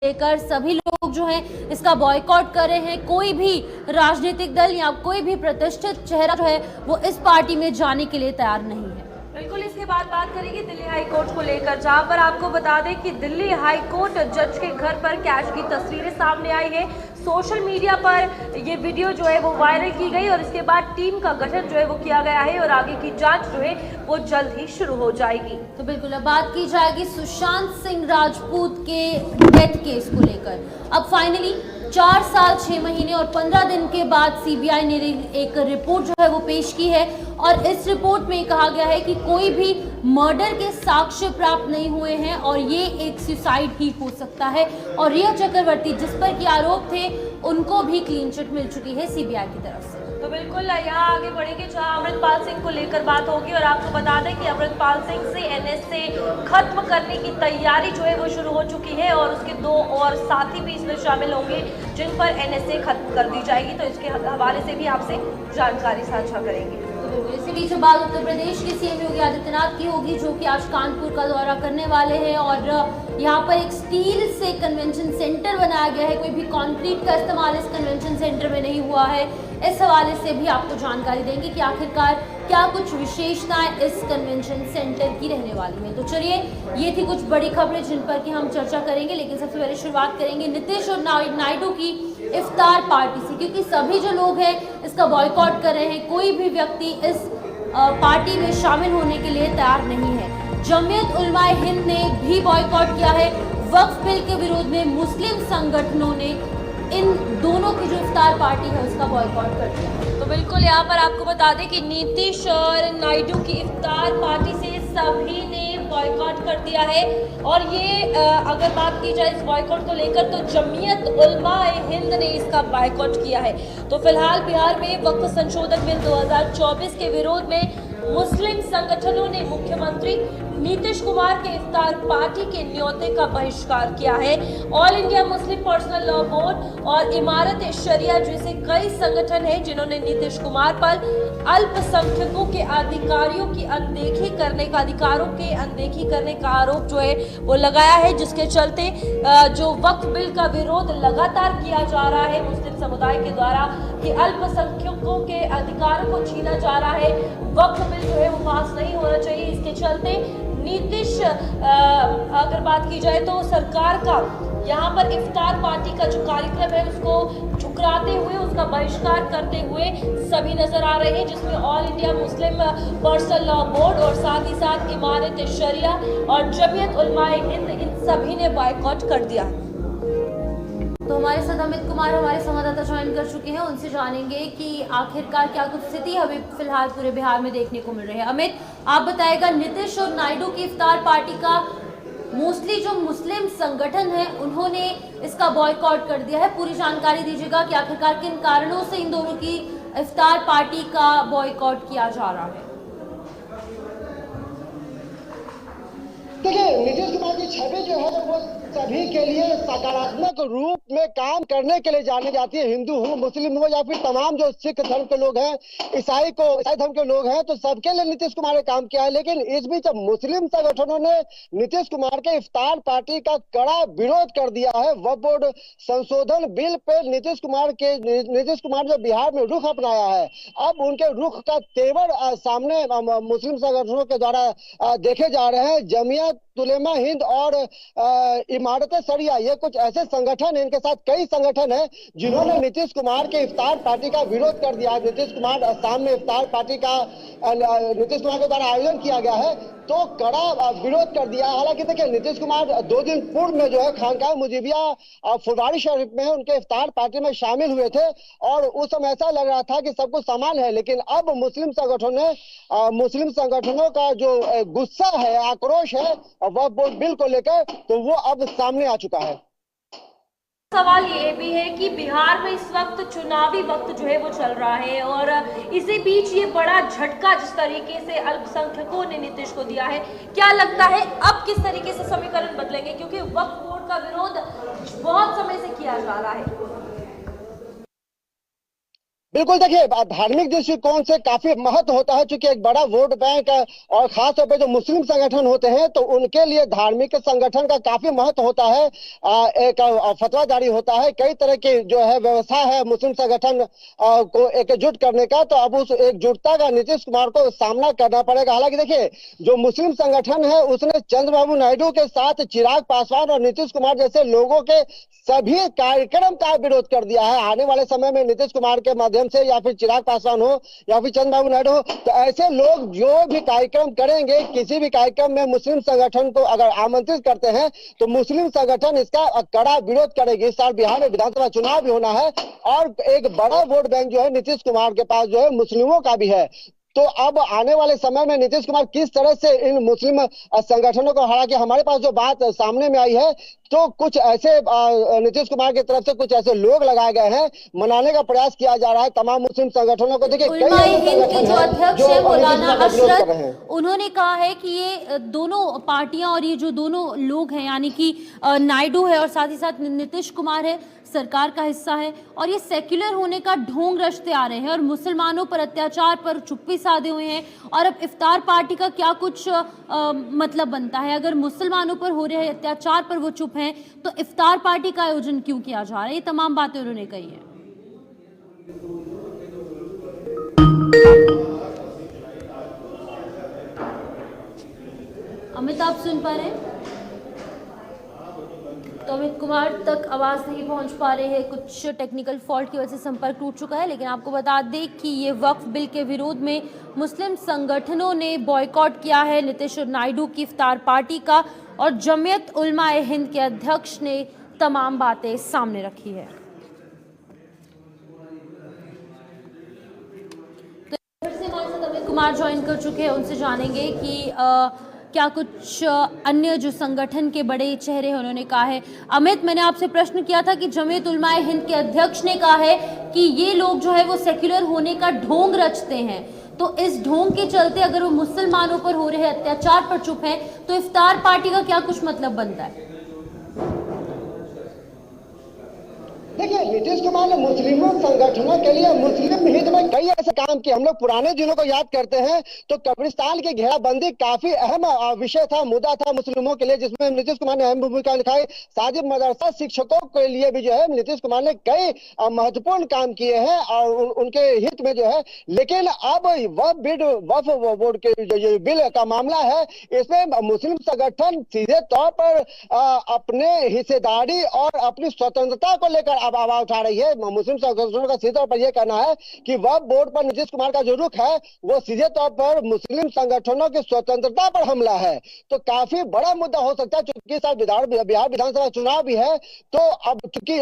लेकर सभी लोग जो हैं इसका बॉयकॉट कर रहे हैं। कोई भी राजनीतिक दल या कोई भी प्रतिष्ठित चेहरा जो है वो इस पार्टी में जाने के लिए तैयार नहीं है। बिल्कुल, इसके बाद बात करेंगे दिल्ली हाई कोर्ट को लेकर, जहां पर आपको बता दें कि दिल्ली हाई कोर्ट जज के घर पर कैश की तस्वीरें सामने आई है। सोशल मीडिया पर ये वीडियो जो है वो वायरल की गई और इसके बाद टीम का गठन जो है वो किया गया है और आगे की जांच जो है वो जल्द ही शुरू हो जाएगी। तो बिल्कुल अब बात की जाएगी सुशांत सिंह राजपूत के डेथ केस को लेकर। अब फाइनली 4 साल 6 महीने और 15 दिन के बाद सीबीआई ने एक रिपोर्ट जो है वो पेश की है और इस रिपोर्ट में कहा गया है कि कोई भी मर्डर के साक्ष्य प्राप्त नहीं हुए हैं और ये एक सुसाइड ही हो सकता है। और रिया चक्रवर्ती जिस पर की आरोप थे उनको भी क्लीन चिट मिल चुकी है सीबीआई की तरफ से। तो बिल्कुल यहाँ आगे बढ़ेंगे जहाँ अमृतपाल सिंह को लेकर बात होगी और आपको बता दें कि अमृतपाल सिंह से एनएसए खत्म करने की तैयारी जो है वो शुरू हो चुकी है और उसके 2 और साथी भी इसमें शामिल होंगे जिन पर एनएसए खत्म कर दी जाएगी। तो इसके हवाले से भी आपसे जानकारी साझा करेंगे। इसी बीच बात उत्तर प्रदेश के सीएम योगी आदित्यनाथ की होगी, जो कि आज कानपुर का दौरा करने वाले हैं और यहाँ पर एक स्टील से कन्वेंशन सेंटर बनाया गया है। कोई भी कंक्रीट का इस्तेमाल इस कन्वेंशन सेंटर में नहीं हुआ है। इस हवाले से भी आपको जानकारी देंगे कि आखिरकार क्या कुछ विशेषताएं इस कन्वेंशन सेंटर की रहने वाली है। तो चलिए, ये थी कुछ बड़ी खबरें जिन पर कि हम चर्चा करेंगे, लेकिन सबसे पहले शुरुआत करेंगे नीतीश और नायडू की इफ्तार पार्टी से, क्योंकि सभी जो लोग हैं इसका बॉयकॉट कर रहे हैं। कोई भी व्यक्ति इस पार्टी में शामिल होने के लिए तैयार नहीं है। जमीयत उलमाए हिंद ने भी बॉयकॉट किया है। वक्फ बिल के विरोध में मुस्लिम संगठनों ने इन दोनों की जो इफ्तार पार्टी है उसका बॉयकॉट कर दिया। तो बिल्कुल यहाँ पर आपको बता दें कि नीतीश और नायडू की इफ्तार पार्टी से सभी ने बॉयकॉट कर दिया है। और ये अगर बात की जाए इस बॉयकॉट को लेकर तो जमीयत उलमाए हिंद ने इसका बॉयकॉट किया है। तो फिलहाल बिहार में वक्फ संशोधन बिल 2024 के विरोध में मुस्लिम संगठनों ने मुख्यमंत्री नीतीश कुमार के इफ्तार पार्टी के न्योते का बहिष्कार किया है। All India Muslim personal law board और इमारत शरिया जैसे कई संगठन हैं जिन्होंने नीतीश कुमार पर अल्पसंख्यकों के अधिकारों की अनदेखी करने का आरोप जो है वो लगाया है, जिसके चलते जो वक्फ बिल का विरोध लगातार किया जा रहा है मुस्लिम समुदाय के द्वारा कि अल्पसंख्यकों के अधिकारों को छीना जा रहा है, वक्फ बिल जो है वो पास नहीं होना चाहिए। इसके चलते नीतीश अगर बात की जाए तो सरकार का यहाँ पर इफ्तार पार्टी का जो कार्यक्रम है उसको ठुकराते हुए उसका बहिष्कार करते हुए सभी नजर आ रहे हैं, जिसमें all India Muslim personal law board और साथ ही साथ इमारत शरिया और जमीयत उलमाए हिंद इन सभी ने बॉयकॉट कर दिया। तो हमारे साथ अमित कुमार हमारे संवाददाता ज्वाइन कर चुके हैं, उनसे जानेंगे कि आखिरकार क्या कुछ स्थिति हमें फिलहाल पूरे बिहार में देखने को मिल रही है। अमित, आप बताएगा नीतीश और नायडू की इफ्तार पार्टी का मोस्टली जो मुस्लिम संगठन है उन्होंने इसका बॉयकॉट कर दिया है। पूरी जानकारी दीजिएगा कि आखिरकार किन कारणों से इन दोनों की इफ्तार पार्टी का बॉयकॉट किया जा रहा है। देखिए, नीतीश कुमार की छवि जो है वो सभी के लिए सकारात्मक रूप में काम करने के लिए जानी जाती है। हिंदू हो, मुस्लिम हो या फिर तमाम जो सिख धर्म के लोग हैं, ईसाई धर्म के लोग हैं, तो सबके लिए नीतीश कुमार ने काम किया है। लेकिन इस बीच मुस्लिम संगठनों ने नीतीश कुमार के इफ्तार पार्टी का कड़ा विरोध कर दिया है। वक्फ बोर्ड संशोधन बिल पे नीतीश कुमार जो बिहार में रुख अपनाया है, अब उनके रुख का तेवर सामने मुस्लिम संगठनों के द्वारा देखे जा रहे हैं। जमीयत उलमा हिंद और इमारत शरिया, ये कुछ ऐसे संगठन हैं, इनके साथ कई संगठन हैं जिन्होंने नीतीश कुमार के इफ्तार पार्टी का विरोध कर दिया है। नीतीश कुमार सामने इफ्तार पार्टी का नीतीश कुमार के द्वारा आयोजन किया गया है तो कड़ा विरोध कर दिया। हालांकि देखिए, नीतीश कुमार 2 दिन पूर्व में जो है खानकाह मुजीबिया फुलवारी शरीफ में उनके इफ्तार पार्टी में शामिल हुए थे और उस समय ऐसा लग रहा था कि सब कुछ समान है। लेकिन अब मुस्लिम संगठनों का जो गुस्सा है, आक्रोश है वक्फ बोर्ड बिल को लेकर, तो वो अब सामने आ चुका है। सवाल ये भी है कि बिहार में इस वक्त चुनावी वक्त जो है वो चल रहा है और इसी बीच ये बड़ा झटका जिस तरीके से अल्पसंख्यकों ने नीतीश को दिया है, क्या लगता है अब किस तरीके से समीकरण बदलेंगे, क्योंकि वक्फ बोर्ड का विरोध बहुत समय से किया जा रहा है। बिल्कुल, देखिए धार्मिक दृष्टिकोण से काफी महत्व होता है, क्योंकि एक बड़ा वोट बैंक है और खास तौर पे जो मुस्लिम संगठन होते हैं तो उनके लिए धार्मिक संगठन का काफी महत्व होता है। एक फतवा जारी होता है, कई तरह की जो है व्यवस्था है मुस्लिम संगठन को एकजुट करने का, तो अब उस एकजुटता का नीतीश कुमार को सामना करना पड़ेगा। हालांकि देखिए जो मुस्लिम संगठन है उसने चंद्रबाबू नायडू के साथ चिराग पासवान और नीतीश कुमार जैसे लोगों के सभी कार्यक्रम का विरोध कर दिया है। आने वाले समय में नीतीश कुमार के माध्यम से या फिर चिराग पासवान हो या फिर चंद्रबाबू नायडू हो, तो ऐसे लोग जो भी कार्यक्रम करेंगे, किसी भी कार्यक्रम में मुस्लिम संगठन को अगर आमंत्रित करते हैं तो मुस्लिम संगठन इसका कड़ा विरोध करेगी। इस साल बिहार में विधानसभा चुनाव भी होना है और एक बड़ा वोट बैंक जो है नीतीश कुमार के पास जो है मुस्लिमों का भी है। तो अब आने वाले समय में नीतीश कुमार किस तरह से इन मुस्लिम संगठनों को, हालांकि हमारे पास जो बात सामने में आई है तो कुछ ऐसे नीतीश कुमार की तरफ से कुछ ऐसे लोग लगाए गए हैं, मनाने का प्रयास किया जा रहा है तमाम मुस्लिम संगठनों को। देखिए कई हिंद के जो अध्यक्ष है मौलाना अशरफ, जो उन्होंने कहा है कि ये दोनों पार्टियां और ये जो दोनों लोग हैं यानी कि नायडू है और साथ ही साथ नीतीश कुमार है, सरकार का हिस्सा है और ये सेक्युलर होने का ढोंग रचते आ रहे हैं और मुसलमानों पर अत्याचार पर चुप्पी साधे हुए हैं। और अब इफ्तार पार्टी का क्या कुछ मतलब बनता है? अगर मुसलमानों पर हो रहे अत्याचार पर वो चुप हैं तो इफ्तार पार्टी का आयोजन क्यों किया जा रहा है? ये तमाम बातें उन्होंने कही है। अमित, आप सुन पा रहे हैं? तो अमित कुमार तक आवाज़ नहीं पहुंच पा रही है, कुछ टेक्निकल फॉल्ट की वजह से संपर्क टूट चुका है। लेकिन आपको बता दें कि ये वक्फ बिल के विरोध में मुस्लिम संगठनों ने बॉयकॉट किया है नीतीश और नायडू की इफ्तार पार्टी का, और जमीयत उलमाए हिंद के अध्यक्ष ने तमाम बातें सामने रखी है। तो फिर से हमारे साथ अमित कुमार ज्वाइन कर चुके हैं, उनसे जानेंगे कि क्या कुछ अन्य जो संगठन के बड़े चेहरे हैं उन्होंने कहा है। अमित, मैंने आपसे प्रश्न किया था कि जमीयत उलमाए हिंद के अध्यक्ष ने कहा है कि ये लोग जो है वो सेक्युलर होने का ढोंग रचते हैं, तो इस ढोंग के चलते अगर वो मुसलमानों पर हो रहे अत्याचार पर चुप हैं तो इफ्तार पार्टी का क्या कुछ मतलब बनता है? देखिए नीतीश कुमार ने मुस्लिमों संगठनों के लिए मुस्लिम हित में कई ऐसे काम किए। हम लोग पुराने दिनों को याद करते हैं तो कब्रिस्तान की घेराबंदी काफी अहम विषय था, मुद्दा था मुस्लिमों के लिए, जिसमें नीतीश कुमार ने अहम भूमिका निभाई। साजिद मदरसा शिक्षकों के लिए भी जो है नीतीश कुमार ने कई महत्वपूर्ण काम किए हैं और उनके हित में जो है। लेकिन अब वक्फ बोर्ड के जो बिल का मामला है, इसमें मुस्लिम संगठन सीधे तौर पर अपने हिस्सेदारी और अपनी स्वतंत्रता को लेकर अब आवाज उठा रही है। मुस्लिम संगठनों का सीधे तौर पर यह कहना है कि वक्फ बोर्ड पर नीतीश कुमार का जो रुख है वो सीधे तौर पर मुस्लिम संगठनों की स्वतंत्रता पर हमला है। तो काफी बड़ा मुद्दा हो सकता है, चूंकि बिहार विधानसभा चुनाव भी है, तो अब चूंकि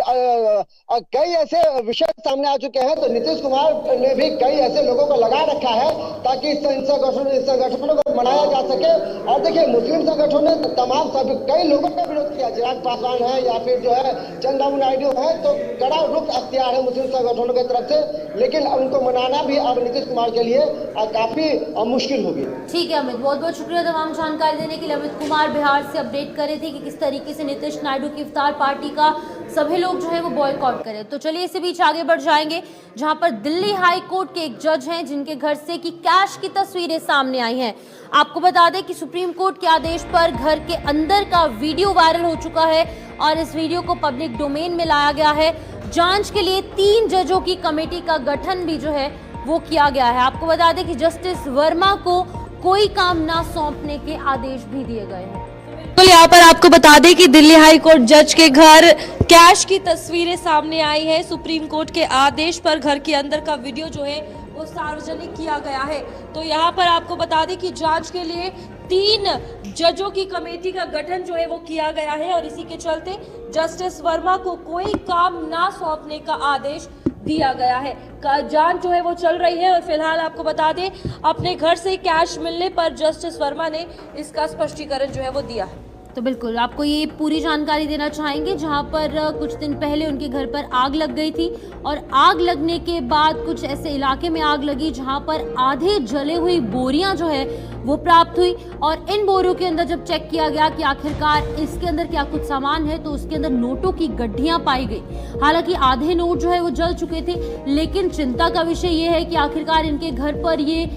कई ऐसे विषय सामने आ चुके हैं, तो नीतीश कुमार ने भी कई ऐसे लोगों को लगा रखा है ताकि इन संगठनों को मनाया जा सके। और देखिए मुस्लिम संगठनों ने तमाम सभी कई लोगों का विरोध किया, चिराग पासवान है या फिर जो है चंद्रबाबू नायडू है, तो कड़ा रुख अख्तियार है मुस्लिम संगठनों की तरफ से। लेकिन उनको मनाना भी अब नीतीश कुमार के लिए काफी मुश्किल होगी। ठीक है अमित, बहुत बहुत शुक्रिया तमाम जानकारी देने के लिए। अमित कुमार बिहार से अपडेट कर रहे थे कि किस तरीके से नीतीश नायडू की इफ्तार पार्टी का सभी लोग जो है वो बॉयकॉट करें। तो चलिए इसी बीच आगे बढ़ जाएंगे, जहां पर दिल्ली हाई कोर्ट के एक जज हैं जिनके घर से की कैश की तस्वीरें सामने आई हैं। आपको बता दें कि सुप्रीम कोर्ट के आदेश पर घर के अंदर का वीडियो वायरल हो चुका है और इस वीडियो को पब्लिक डोमेन में लाया गया है। जांच के लिए 3 जजों की कमेटी का गठन भी जो है वो किया गया है। आपको बता दें कि जस्टिस वर्मा को कोई काम ना सौंपने के आदेश भी दिए गए हैं। तो यहाँ पर आपको बता दें कि दिल्ली हाई कोर्ट जज के घर कैश की तस्वीरें सामने आई है। सुप्रीम कोर्ट के आदेश पर घर के अंदर का वीडियो जो है वो सार्वजनिक किया गया है। तो यहाँ पर आपको बता दें कि जांच के लिए 3 जजों की कमेटी का गठन जो है वो किया गया है और इसी के चलते जस्टिस वर्मा को कोई काम ना सौंपने का आदेश दिया गया है। जांच जो है वो चल रही है और फिलहाल आपको बता दें अपने घर से कैश मिलने पर जस्टिस वर्मा ने इसका स्पष्टीकरण जो है वो दिया है। तो बिल्कुल आपको ये पूरी जानकारी देना चाहेंगे, जहां पर कुछ दिन पहले उनके घर पर आग लग गई थी और आग लगने के बाद कुछ ऐसे इलाके में आग लगी जहां पर आधे जले हुई बोरियां जो है वो प्राप्त हुई और इन बोरियों के अंदर जब चेक किया गया कि आखिरकार इसके अंदर क्या कुछ सामान है तो उसके अंदर नोटों की गड्ढियां पाई गई। हालांकि आधे नोट जो है वो जल चुके थे, लेकिन चिंता का विषय ये है कि आखिरकार इनके घर पर ये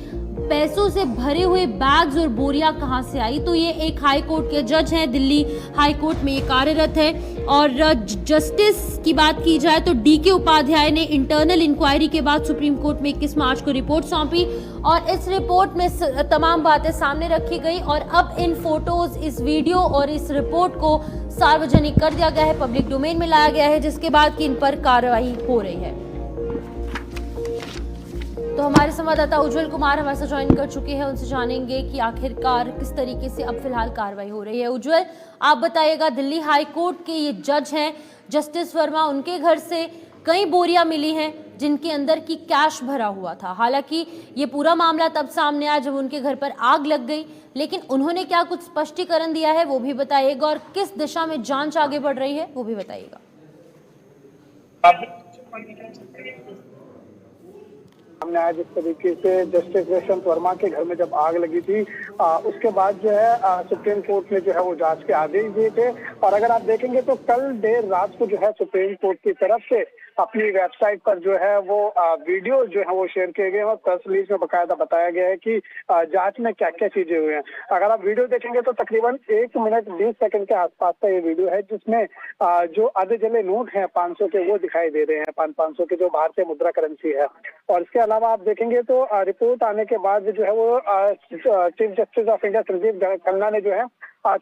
पैसों से भरे हुए बैग्स और बोरियां कहां से आई। तो ये एक हाई कोर्ट के जज हैं, दिल्ली हाई कोर्ट में ये कार्यरत है और जस्टिस की बात की जाए तो DK उपाध्याय ने इंटरनल इंक्वायरी के बाद सुप्रीम कोर्ट में 21 मार्च को रिपोर्ट सौंपी और इस रिपोर्ट में तमाम बातें सामने रखी गई और अब इन फोटोज, इस वीडियो और इस रिपोर्ट को सार्वजनिक कर दिया गया है, पब्लिक डोमेन में लाया गया है, जिसके बाद कि इन पर कार्रवाई हो रही है। तो हमारे संवाददाता उज्जवल कुमार हमारे साथ ज्वाइन कर चुके हैं, उनसे जानेंगे कि आखिरकार किस तरीके से अब फिलहाल कार्रवाई हो रही है। उज्जवल, आप बताइएगा, दिल्ली हाई कोर्ट के ये जज हैं जस्टिस वर्मा, उनके घर से कई बोरियां मिली हैं जिनके अंदर की कैश भरा हुआ था। हालांकि ये पूरा मामला तब सामने आया जब उनके घर पर आग लग गई, लेकिन उन्होंने क्या कुछ स्पष्टीकरण दिया है वो भी बताइएगा और किस दिशा में जांच आगे बढ़ रही है वो भी बताइएगा। हमने आज इस तरीके से जस्टिस यशवंत वर्मा के घर में जब आग लगी थी उसके बाद जो है सुप्रीम कोर्ट ने जो है वो जांच के आदेश दिए थे और अगर आप देखेंगे तो कल देर रात को जो है सुप्रीम कोर्ट की तरफ से अपनी वेबसाइट पर जो है वो वीडियो जो है वो शेयर किए गए और प्रेस रिलीज में बकायदा बताया गया है कि जांच में क्या क्या चीजें हुई हैं। अगर आप वीडियो देखेंगे तो तकरीबन 1 मिनट 20 सेकंड के आसपास का ये वीडियो है जिसमें जो आधे जले नोट हैं 500 के वो दिखाई दे रहे हैं, 500 के जो भारतीय मुद्रा करेंसी है। और इसके अलावा आप देखेंगे तो रिपोर्ट आने के बाद जो है वो chief justice of India Sanjeev Khanna ने जो है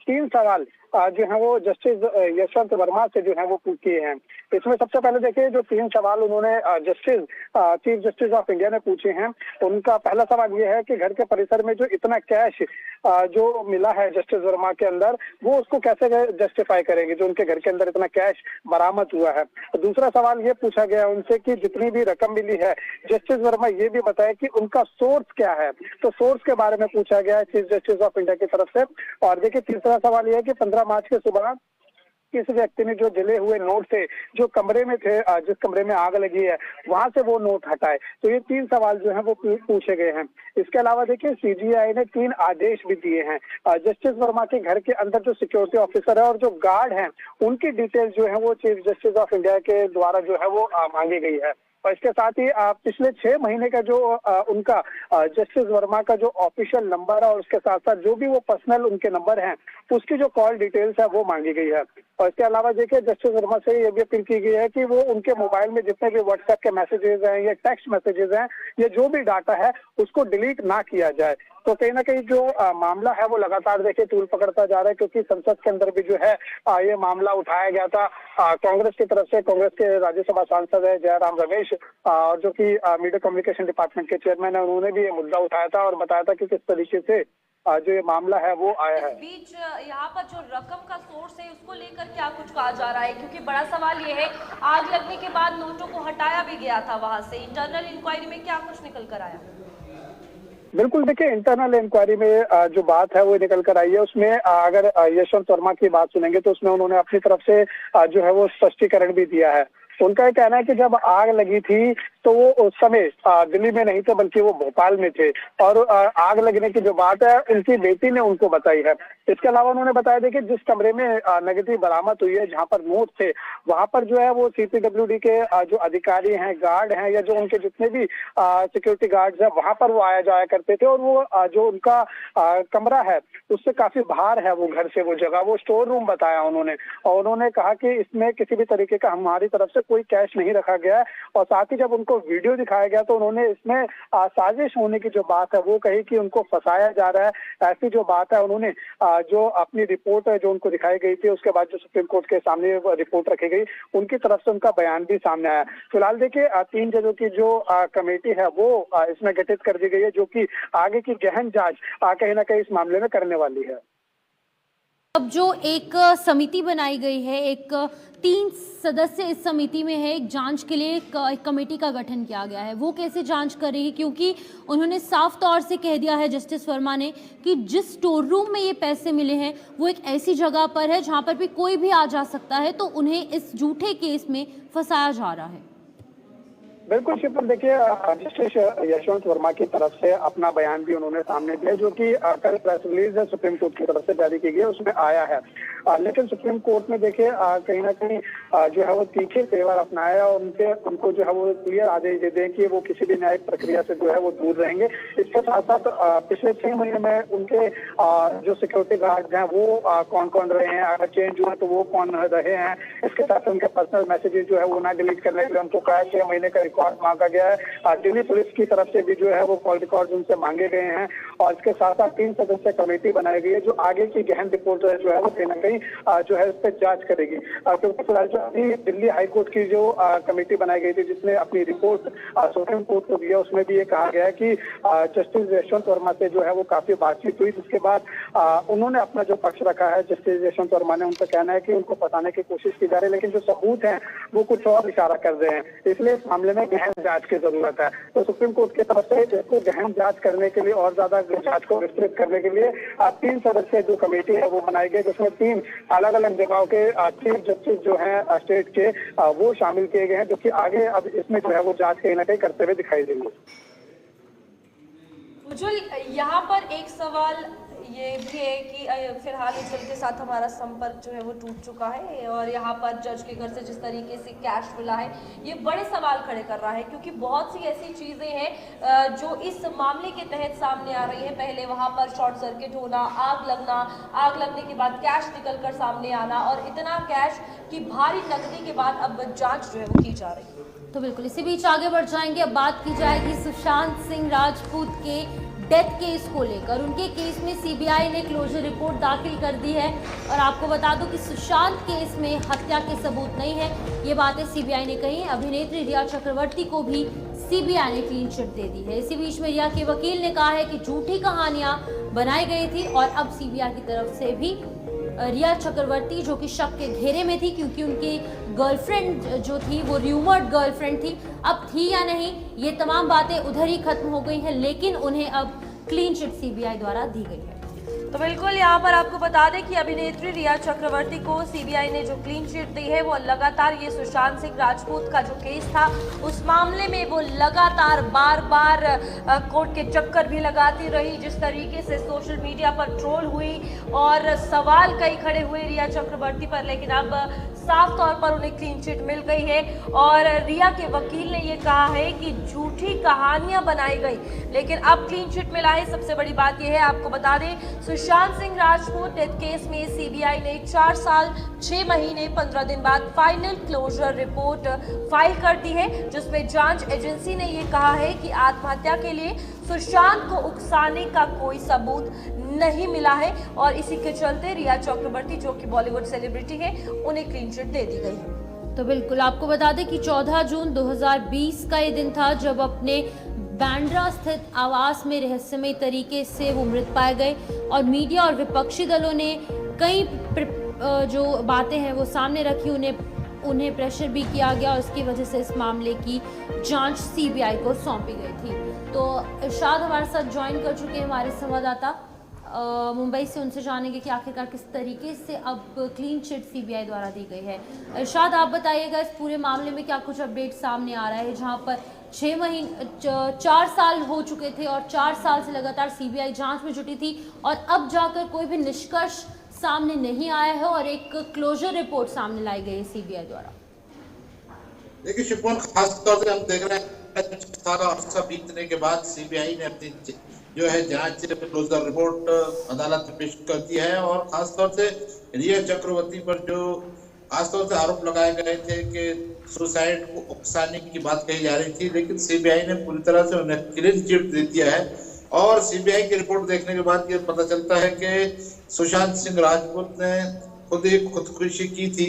3 सवाल जो है वो जस्टिस यशवंत वर्मा से जो है वो किए हैं। इसमें सबसे पहले देखिए जो 3 सवाल उन्होंने चीफ जस्टिस ऑफ इंडिया ने पूछे हैं। उनका पहला सवाल ये है कि घर के परिसर में जो इतना कैश जो मिला है जस्टिस वर्मा के अंदर वो उसको कैसे जस्टिफाई करेंगे, जो उनके घर के अंदर इतना कैश बरामद हुआ है। दूसरा सवाल ये पूछा गया उनसे कि जितनी भी रकम मिली है जस्टिस वर्मा ये भी बताए कि उनका सोर्स क्या है, तो सोर्स के बारे में पूछा गया है चीफ जस्टिस ऑफ इंडिया की तरफ से। और देखिए तीसरा सवाल यह है कि 15 मार्च के सुबह किस व्यक्ति ने जो जले हुए नोट थे जो कमरे में थे, जिस कमरे में आग लगी है वहां से वो नोट हटाए। तो ये 3 सवाल जो है वो पूछे गए हैं। इसके अलावा देखिए CGI ने 3 आदेश भी दिए हैं। जस्टिस वर्मा के घर के अंदर जो सिक्योरिटी ऑफिसर है और जो गार्ड हैं उनकी डिटेल जो है वो चीफ जस्टिस ऑफ इंडिया के द्वारा जो है वो मांगी गई है। और इसके साथ ही पिछले 6 महीने का जो उनका जस्टिस वर्मा का जो ऑफिशियल नंबर है और उसके साथ साथ जो भी वो पर्सनल उनके नंबर हैं उसकी जो कॉल डिटेल्स है वो मांगी गई है। और इसके अलावा देखिए जस्टिस वर्मा से ये भी अपील की गई है कि वो उनके मोबाइल में जितने भी व्हाट्सएप के मैसेजेस हैं या टेक्स्ट मैसेजेस हैं या जो भी डाटा है उसको डिलीट ना किया जाए। तो कहीं ना कहीं जो मामला है वो लगातार देखिए तूल पकड़ता जा रहा है, क्योंकि संसद के अंदर भी जो है ये मामला उठाया गया था कांग्रेस की तरफ से। कांग्रेस के राज्यसभा सांसद है जयराम रमेश और जो कि मीडिया कम्युनिकेशन डिपार्टमेंट के चेयरमैन है, उन्होंने भी ये मुद्दा उठाया था और बताया था कि किस तरीके से जो ये मामला है वो आया है। इस बीच यहाँ पर जो रकम का सोर्स है उसको लेकर क्या कुछ कहा जा रहा है, क्योंकि बड़ा सवाल ये है आग लगने के बाद नोटों को हटाया भी गया था वहां से, इंटरनल इंक्वायरी में क्या कुछ निकल कर आया? बिल्कुल देखिए इंटरनल इंक्वायरी में जो बात है वो निकल कर आई है। उसमें अगर यशवंत वर्मा की बात सुनेंगे तो उसमें उन्होंने अपनी तरफ से जो है वो स्पष्टीकरण भी दिया है। उनका ये कहना है कि जब आग लगी थी तो वो उस समय दिल्ली में नहीं थे बल्कि वो भोपाल में थे और आग लगने की जो बात है उनकी बेटी ने उनको बताई है। इसके अलावा उन्होंने बताया देखिए जिस कमरे में नगदी बरामद हुई है जहां पर नोट थे वहां पर जो है वो CPWD के जो अधिकारी हैं, गार्ड हैं या जो उनके जितने भी सिक्योरिटी गार्ड्स हैं वहां पर वो आया जाया करते थे और वो जो उनका कमरा है उससे काफी बाहर है वो घर से वो जगह, वो स्टोर रूम बताया उन्होंने। और उन्होंने कहा कि इसमें किसी भी तरीके का हमारी तरफ से कोई कैश नहीं रखा गया है। और साथ ही जब उनको वीडियो दिखाया गया तो उन्होंने इसमें साजिश होने की जो बात है वो कही कि उनको फंसाया जा रहा है, ऐसी जो बात है उन्होंने जो अपनी रिपोर्ट है जो उनको दिखाई गई थी उसके बाद जो सुप्रीम कोर्ट के सामने रिपोर्ट रखी गई उनकी तरफ से उनका बयान भी सामने आया। फिलहाल देखिए 3 जजों की जो कमेटी है वो इसमें गठित कर दी गई है जो कि आगे की गहन जांच कहीं ना कहीं इस मामले में करने वाली है। अब जो एक समिति बनाई गई है, एक 3 सदस्य इस समिति में है, एक जांच के लिए एक कमेटी का गठन किया गया है। वो कैसे जांच कर रही है, क्योंकि उन्होंने साफ तौर से कह दिया है जस्टिस वर्मा ने कि जिस स्टोर रूम में ये पैसे मिले हैं वो एक ऐसी जगह पर है जहां पर भी कोई भी आ जा सकता है, तो उन्हें इस झूठे केस में फंसाया जा रहा है। बिल्कुल शिवम, देखिए जस्टिस यशवंत वर्मा की तरफ से अपना बयान भी उन्होंने सामने दिया, जो कि कल प्रेस रिलीज सुप्रीम कोर्ट की तरफ से जारी की गई, उसमें आया है। लेकिन सुप्रीम कोर्ट में देखिए कहीं ना कहीं जो है वो तीखे तेवर अपनाया और उनको जो है वो क्लियर आदेश दे दें कि वो किसी भी न्यायिक प्रक्रिया से जो है वो दूर रहेंगे। इसके साथ साथ पिछले 6 महीने में उनके जो सिक्योरिटी गार्ड हैं वो कौन कौन रहे हैं, अगर चेंज हुआ तो वो कौन रहे हैं। इसके साथ उनके पर्सनल मैसेजेस जो है वो ना डिलीट करने के लिए उनको कहा 6 महीने का रिकॉर्ड मांगा गया है। दिल्ली पुलिस की तरफ से भी जो है वो कॉल रिकॉर्ड उनसे मांगे गए हैं और इसके साथ साथ 3 सदस्यीय कमेटी बनाई गई है जो आगे की गहन रिपोर्ट जो है वो कहीं ना कहीं जो है उस पर जांच करेगी। क्योंकि फिलहाल जो अभी दिल्ली हाईकोर्ट की जो कमेटी बनाई गई थी जिसने अपनी रिपोर्ट सुप्रीम कोर्ट को दिया, उसमें भी ये कहा गया है कि जस्टिस यशवंत वर्मा से जो है वो काफी बातचीत हुई, जिसके बाद उन्होंने अपना जो पक्ष रखा है। जस्टिस यशवंत वर्मा ने उनका कहना है कि उनको बताने की कोशिश की जा रही है, लेकिन जो सबूत हैं वो कुछ और इशारा कर रहे हैं, इसलिए इस मामले में गहन जांच की जरूरत है। तो सुप्रीम कोर्ट की तरफ से इसको गहन जांच करने के लिए और ज्यादा जांच को विस्तृत करने के लिए 3 सदस्यीय जो कमेटी है वो बनाई गई, जिसमें 3 अलग अलग जगहों के चीफ जस्टिस जो है स्टेट के वो शामिल किए गए हैं, जो कि आगे अब इसमें जो है वो जांच कहीं ना कहीं करते हुए दिखाई देंगे। उज्जवल, यहाँ पर एक सवाल ये भी है कि फिलहाल उज्जवल के साथ हमारा संपर्क जो है वो टूट चुका है और यहाँ पर जज के घर से जिस तरीके से कैश मिला है ये बड़े सवाल खड़े कर रहा है, क्योंकि बहुत सी ऐसी चीज़ें हैं जो इस मामले के तहत सामने आ रही है। पहले वहाँ पर शॉर्ट सर्किट होना, आग लगने के बाद कैश निकल कर सामने आना और इतना कैश कि भारी नकदी के बाद अब जाँच जो है वो की जा रही है। तो बिल्कुल इसी बीच आगे बढ़ जाएंगे। अब बात की जाएगी सुशांत सिंह राजपूत के डेथ केस को लेकर। उनके केस में सीबीआई ने क्लोजर रिपोर्ट दाखिल कर दी है और आपको बता दूं कि सुशांत केस में हत्या के सबूत नहीं है, ये बातें सीबीआई ने कही। अभिनेत्री रिया चक्रवर्ती को भी सीबीआई ने क्लीन चिट दे दी है। इसी बीच में रिया के वकील ने कहा है कि झूठी कहानियां बनाई गई थी और अब सीबीआई की तरफ से भी रिया चक्रवर्ती, जो कि शक के घेरे में थी क्योंकि उनकी गर्लफ्रेंड जो थी वो र्यूमर्ड गर्लफ्रेंड थी, अब थी या नहीं ये तमाम बातें उधर ही खत्म हो गई हैं, लेकिन उन्हें अब क्लीन चिट सीबीआई द्वारा दी गई है। तो बिल्कुल यहाँ पर आपको बता दें कि अभिनेत्री रिया चक्रवर्ती को सीबीआई ने जो क्लीन चिट दी है वो लगातार ये सुशांत सिंह राजपूत का जो केस था उस मामले में वो लगातार बार बार कोर्ट के चक्कर भी लगाती रही। जिस तरीके से सोशल मीडिया पर ट्रोल हुई और सवाल कई खड़े हुए रिया चक्रवर्ती पर, लेकिन अब साफ तौर पर उन्हें क्लीन चिट मिल गई है और रिया के वकील ने ये कहा है कि झूठी कहानियां बनाई गई, लेकिन अब क्लीन चिट मिला है। सबसे बड़ी बात यह है, आपको बता दें सुशांत सिंह राजपूत डेथ केस में सीबीआई ने 4 साल 6 महीने 15 दिन बाद फाइनल क्लोजर रिपोर्ट फाइल कर दी है, जिसमें जांच एजेंसी ने ये कहा है कि आत्महत्या के लिए सुशांत को उकसाने का कोई सबूत नहीं मिला है और इसी के चलते रिया चक्रवर्ती, जो कि बॉलीवुड सेलिब्रिटी है, उन्हें क्लीन चिट दे दी गई है। तो बिल्कुल आपको बता दें कि 14 जून 2020 का ये दिन था जब अपने बांद्रा स्थित आवास में रहस्यमय तरीके से वो मृत पाए गए और मीडिया और विपक्षी दलों ने कई जो बातें हैं वो सामने रखी, उन्हें प्रेशर भी किया गया और इसकी वजह से इस मामले की जांच सीबीआई को सौंपी गई थी। तो इरशाद हमारे साथ ज्वाइन कर चुके हैं हमारे संवाददाता मुंबई से, उनसे जानेंगे कि आखिरकार किस तरीके से अब क्लीन चिट सीबीआई द्वारा दी गई है। इरशाद, आप बताइएगा इस पूरे मामले में क्या कुछ अपडेट सामने आ रहा है, जहां पर 4 साल हो चुके थे और 4 साल से लगातार सीबीआई जांच में जुटी थी और अब जाकर कोई भी निष्कर्ष सामने नहीं आया है और एक क्लोजर रिपोर्ट सामने लाई गई है सीबीआई द्वारा। देखिए शिवकुमार, खास तौर से हम देख रहे हैं सारा अरसा बीतने के बाद सीबीआई ने अपनी जो है जांच क्लोजर रिपोर्ट अदालत में पेश कर दी है और खास तौर से रिया चक्रवर्ती पर जो खासतौर से आरोप लगाए गए थे कि सुसाइड को उकसाने की बात कही जा रही थी, लेकिन सीबीआई ने पूरी तरह से उन्हें क्लीन चिट दे दिया है और सीबीआई की रिपोर्ट देखने के बाद ये पता चलता है कि सुशांत सिंह राजपूत ने खुद ही खुदकुशी की थी,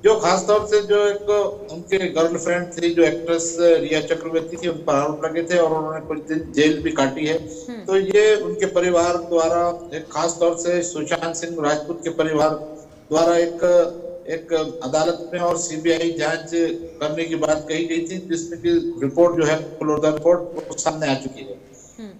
जो खासतौर से जो एक उनके गर्लफ्रेंड थी, जो एक्ट्रेस रिया चक्रवर्ती थी, उन पर आरोप लगे थे और उन्होंने कुछ दिन जेल भी काटी है। तो ये उनके परिवार द्वारा एक खासतौर से सुशांत सिंह राजपूत के परिवार द्वारा एक अदालत में और सीबीआई जांच करने की बात कही गई थी, जिसमें की रिपोर्ट जो है क्लोजर रिपोर्ट वो सामने आ चुकी है।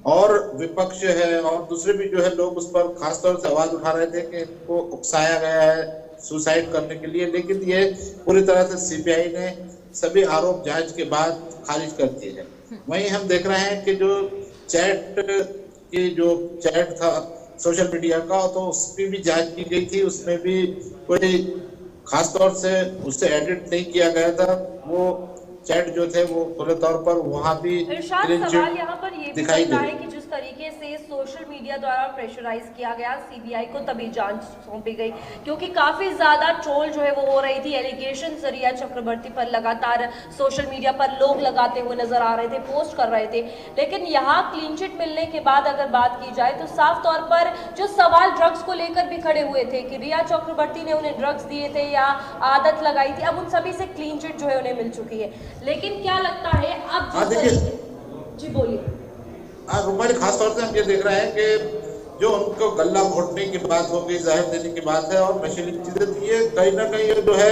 और विपक्ष है और दूसरे भी जो है लोग उस पर खासतौर से आवाज उठा रहे थे कि इनको उकसाया गया है सुसाइड करने के लिए, लेकिन ये पूरी तरह से सीबीआई ने सभी आरोप जांच के बाद खारिज कर दिए हैं। वहीं हम देख रहे हैं कि जो चैट था सोशल मीडिया का, तो उसकी भी जांच की गई थी, उसमें भी कोई खासतौर से उससे एडिट नहीं किया गया था। वो चैट जो थे वो खुले तौर पर वहां भी सवाल यहाँ पर ये भी दिखाई बनता है कि जिस तरीके से सोशल मीडिया द्वारा प्रेशराइज किया गया सीबीआई को, तभी जांच सौंपी गई, क्योंकि काफी ज्यादा ट्रोल जो है वो हो रही थी। एलिगेशन रिया चक्रवर्ती पर लगातार सोशल मीडिया पर लोग लगाते हुए नजर आ रहे थे, पोस्ट कर रहे थे। लेकिन यहाँ क्लीन चिट मिलने के बाद अगर बात की जाए तो साफ तौर पर जो सवाल ड्रग्स को लेकर भी खड़े हुए थे कि रिया चक्रवर्ती ने उन्हें ड्रग्स दिए थे या आदत लगाई थी, अब उन सभी से क्लीन चिट जो है उन्हें मिल चुकी है। लेकिन क्या लगता है अब जी बोलिए। रूपाली, खास तौर से हम ये देख रहे हैं कि जो उनको गल्ला घोटने की बात हो गई, जहर देने की बात है और नशीली चीजें, तो ये कहीं ना कहीं जो है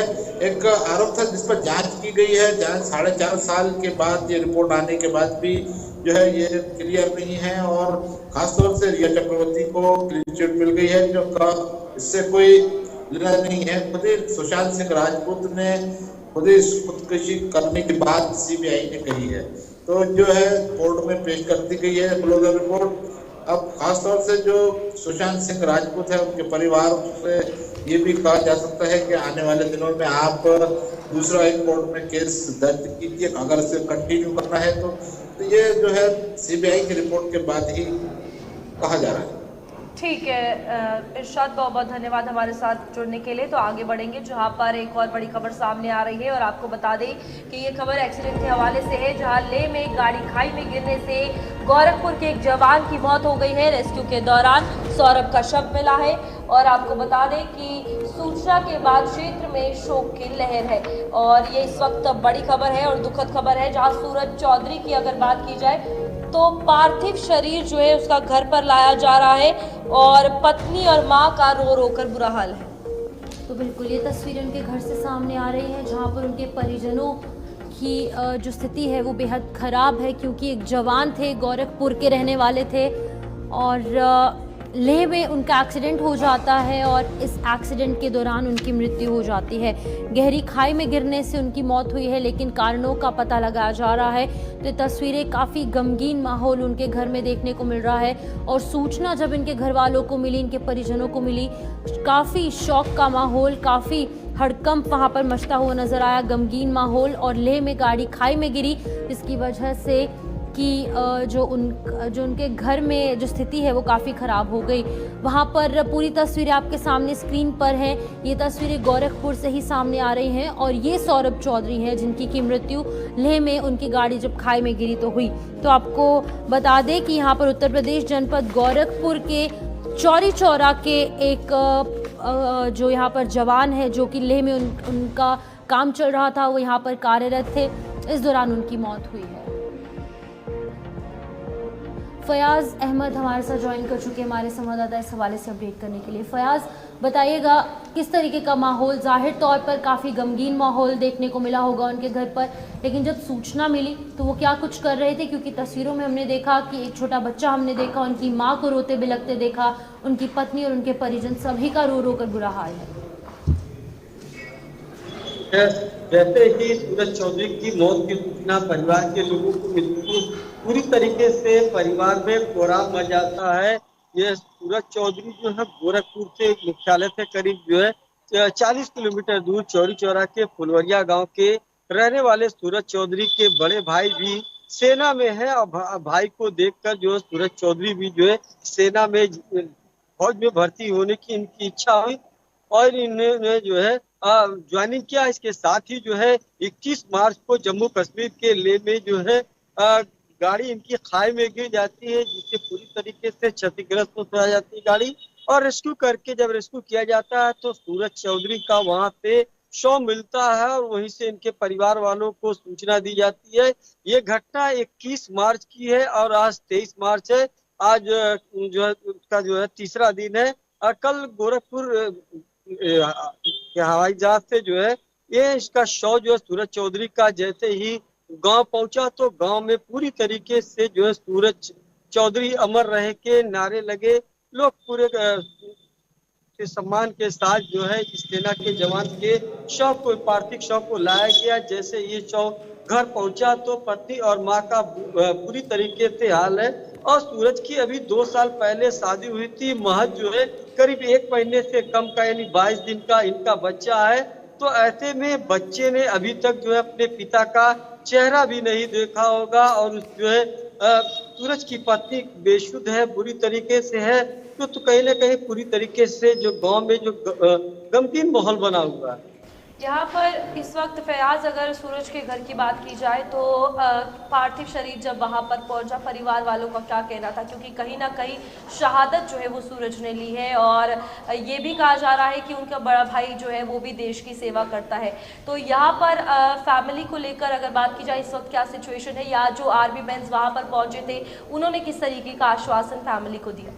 एक आरोप था जिस पर जांच की गई है। जांच 4.5 साल के बाद, ये रिपोर्ट आने के बाद भी जो है ये क्लियर नहीं है और खासतौर से रिया चक्रवर्ती को क्लीन चिट मिल गई है, जो इससे कोई लेना नहीं है। खुद ही सुशांत सिंह राजपूत ने खुद ही खुदकुशी करने की बात सीबीआई ने कही है, तो जो है कोर्ट में पेश कर दी गई है क्लोजर रिपोर्ट। अब खासतौर से जो सुशांत सिंह राजपूत है, उनके परिवार से ये भी कहा जा सकता है कि आने वाले दिनों में आप दूसरा एक कोर्ट में केस दर्ज कीजिए, अगर इसे कंटिन्यू करना है तो ये जो है सीबीआई की रिपोर्ट के बाद ही कहा जा रहा है। ठीक है इरशाद, बहुत बहुत धन्यवाद हमारे साथ जुड़ने के लिए। तो आगे बढ़ेंगे जहां पर एक और बड़ी खबर सामने आ रही है और आपको बता दें कि ये खबर एक्सीडेंट के हवाले से है, जहां लेह में गाड़ी खाई में गिरने से गोरखपुर के एक जवान की मौत हो गई है। रेस्क्यू के दौरान सौरभ का शव मिला है और आपको बता दें कि सूचना के बाद क्षेत्र में शोक की लहर है और ये इस वक्त बड़ी खबर है और दुखद खबर है, जहाँ सूरज चौधरी की अगर बात की जाए तो पार्थिव शरीर जो है उसका घर पर लाया जा रहा है और पत्नी और मां का रो रो कर बुरा हाल है। तो बिल्कुल ये तस्वीरें उनके घर से सामने आ रही हैं, जहां पर उनके परिजनों की जो स्थिति है वो बेहद ख़राब है, क्योंकि एक जवान थे, गोरखपुर के रहने वाले थे और लेह में उनका एक्सीडेंट हो जाता है और इस एक्सीडेंट के दौरान उनकी मृत्यु हो जाती है। गहरी खाई में गिरने से उनकी मौत हुई है, लेकिन कारणों का पता लगाया जा रहा है। तो ये तस्वीरें, काफ़ी गमगीन माहौल उनके घर में देखने को मिल रहा है और सूचना जब इनके घर वालों को मिली, इनके परिजनों को मिली, काफ़ी शौक का माहौल, काफ़ी हड़कंप वहाँ पर मचता हुआ नज़र आया, गमगीन माहौल। और लेह में गाड़ी खाई में गिरी, जिसकी वजह से कि जो उनके घर में जो स्थिति है वो काफ़ी ख़राब हो गई। वहाँ पर पूरी तस्वीरें आपके सामने स्क्रीन पर हैं। ये तस्वीरें गोरखपुर से ही सामने आ रही हैं और ये सौरभ चौधरी हैं जिनकी की मृत्यु लेह में उनकी गाड़ी जब खाई में गिरी तो हुई। तो आपको बता दें कि यहाँ पर उत्तर प्रदेश जनपद गोरखपुर के चौरी चौरा के एक जो यहाँ पर जवान है, जो कि लेह में उनका काम चल रहा था, वो यहाँ पर कार्यरत थे, इस दौरान उनकी मौत हुई है। फयाज अहमद हमारे साथ ज्वाइन कर चुके हैं, हमारे संवाददाता, इस हवाले से अपडेट करने के लिए। फयाज, बताइएगा किस तरीके का माहौल, जाहिर तौर पर काफ़ी गमगीन माहौल देखने को मिला होगा उनके घर पर, लेकिन जब सूचना मिली तो वो क्या कुछ कर रहे थे? क्योंकि तस्वीरों में हमने देखा कि एक छोटा बच्चा हमने देखा, उनकी माँ को रोते बिलखते देखा, उनकी पत्नी और उनके परिजन सभी का रो रो कर बुरा हाल है। जैसे ही सूरज चौधरी की मौत की सूचना परिवार के लोगों को मिलती, पूरी तरीके से परिवार में कोहराम मच जाता है। ये सूरज चौधरी जो है गोरखपुर से मुख्यालय से करीब जो है 40 किलोमीटर दूर चौरी चौरा के फुलवरिया गांव के रहने वाले सूरज चौधरी के बड़े भाई भी सेना में है और भाई को देखकर जो सूरज चौधरी भी जो है सेना में फौज में भर्ती होने की इनकी इच्छा हुई और इन्होंने जो है ज्वाइनिंग किया। इसके साथ ही जो है 21 मार्च को जम्मू कश्मीर के लेह में जो है गाड़ी इनकी खाई में गिर जाती है, जिससे पूरी तरीके से क्षतिग्रस्त हो जाती है गाड़ी और रेस्क्यू करके जब रेस्क्यू किया जाता है तो सूरज चौधरी का वहां पे शव मिलता है और वहीं से इनके परिवार वालों को सूचना दी जाती है। ये घटना 21 मार्च की है और आज 23 मार्च है। आज जो है उसका जो है तीसरा दिन है और कल गोरखपुर हवाई जहाज से जो है ये इसका शव जो है सूरज चौधरी का जैसे ही गांव पहुंचा तो गांव में पूरी तरीके से जो है सूरज चौधरी अमर रहे के नारे लगे। लोग पूरे के सम्मान के साथ जो है इस सेना के जवान के शव को पार्थिव शव को लाया गया। जैसे ये शव घर पहुंचा तो पत्नी और मां का पूरी तरीके से हाल है। और सूरज की अभी 2 साल पहले शादी हुई थी। महज जो है करीब 1 महीने से कम का यानी 22 दिन का इनका बच्चा है। तो ऐसे में बच्चे ने अभी तक जो है अपने पिता का चेहरा भी नहीं देखा होगा और जो है सूरज की पत्नी बेशुद्ध है, बुरी तरीके से है। तो कहीं ना कहीं पूरी तरीके से जो गांव में जो गमगीन माहौल बना हुआ है। यहाँ पर इस वक्त फयाज अगर सूरज के घर की बात की जाए तो पार्थिव शरीर जब वहाँ पर पहुँचा परिवार वालों का क्या कहना था, क्योंकि कहीं ना कहीं शहादत जो है वो सूरज ने ली है और ये भी कहा जा रहा है कि उनका बड़ा भाई जो है वो भी देश की सेवा करता है। तो यहाँ पर फैमिली को लेकर अगर बात की जाए इस वक्त क्या सिचुएशन है, या जो आर्मी मेंस वहाँ पर पहुँचे थे उन्होंने किस तरीके का आश्वासन फैमिली को दिया?